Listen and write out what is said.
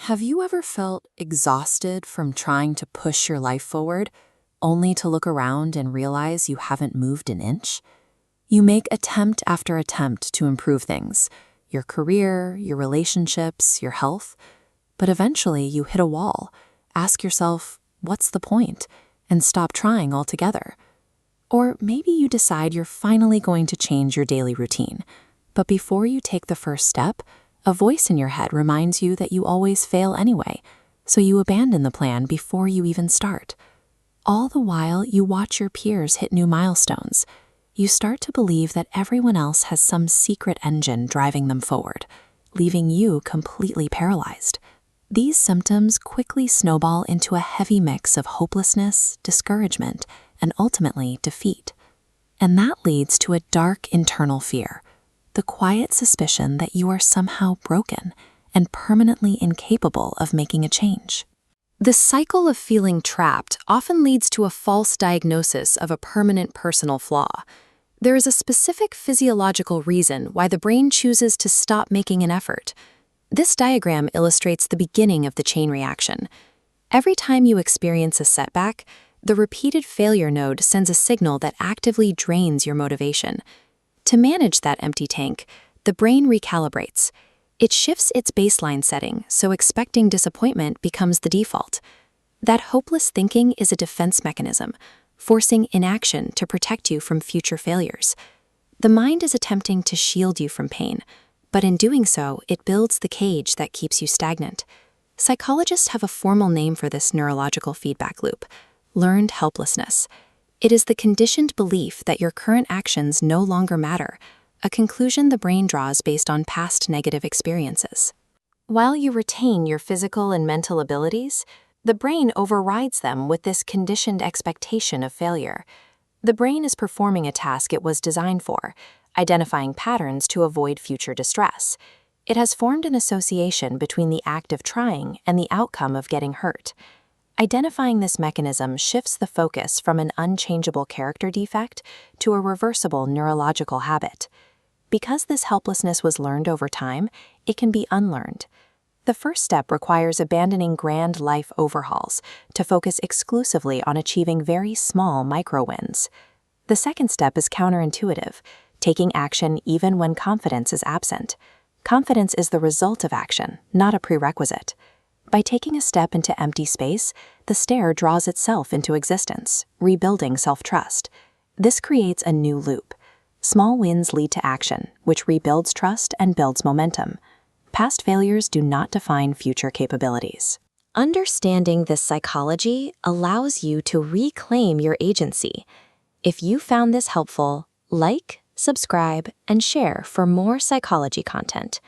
Have you ever felt exhausted from trying to push your life forward, only to look around and realize you haven't moved an inch? You make attempt after attempt to improve things, your career, your relationships, your health, but eventually you hit a wall, ask yourself, what's the point, and stop trying altogether. Or maybe you decide you're finally going to change your daily routine, but before you take the first step, a voice in your head reminds you that you always fail anyway, so you abandon the plan before you even start. All the while, you watch your peers hit new milestones. You start to believe that everyone else has some secret engine driving them forward, leaving you completely paralyzed. These symptoms quickly snowball into a heavy mix of hopelessness, discouragement, and ultimately defeat. And that leads to a dark internal fear, the quiet suspicion that you are somehow broken and permanently incapable of making a change. The cycle of feeling trapped often leads to a false diagnosis of a permanent personal flaw. There is a specific physiological reason why the brain chooses to stop making an effort. This diagram illustrates the beginning of the chain reaction. Every time you experience a setback, the repeated failure node sends a signal that actively drains your motivation. To manage that empty tank, the brain recalibrates. It shifts its baseline setting so expecting disappointment becomes the default. That hopeless thinking is a defense mechanism, forcing inaction to protect you from future failures. The mind is attempting to shield you from pain, but in doing so, it builds the cage that keeps you stagnant. Psychologists have a formal name for this neurological feedback loop: learned helplessness. It is the conditioned belief that your current actions no longer matter, a conclusion the brain draws based on past negative experiences. While you retain your physical and mental abilities, the brain overrides them with this conditioned expectation of failure. The brain is performing a task it was designed for, identifying patterns to avoid future distress. It has formed an association between the act of trying and the outcome of getting hurt. Identifying this mechanism shifts the focus from an unchangeable character defect to a reversible neurological habit. Because this helplessness was learned over time, it can be unlearned. The first step requires abandoning grand life overhauls to focus exclusively on achieving very small micro-wins. The second step is counterintuitive, taking action even when confidence is absent. Confidence is the result of action, not a prerequisite. By taking a step into empty space, the stair draws itself into existence, rebuilding self-trust. This creates a new loop. Small wins lead to action, which rebuilds trust and builds momentum. Past failures do not define future capabilities. Understanding this psychology allows you to reclaim your agency. If you found this helpful, like, subscribe, and share for more psychology content.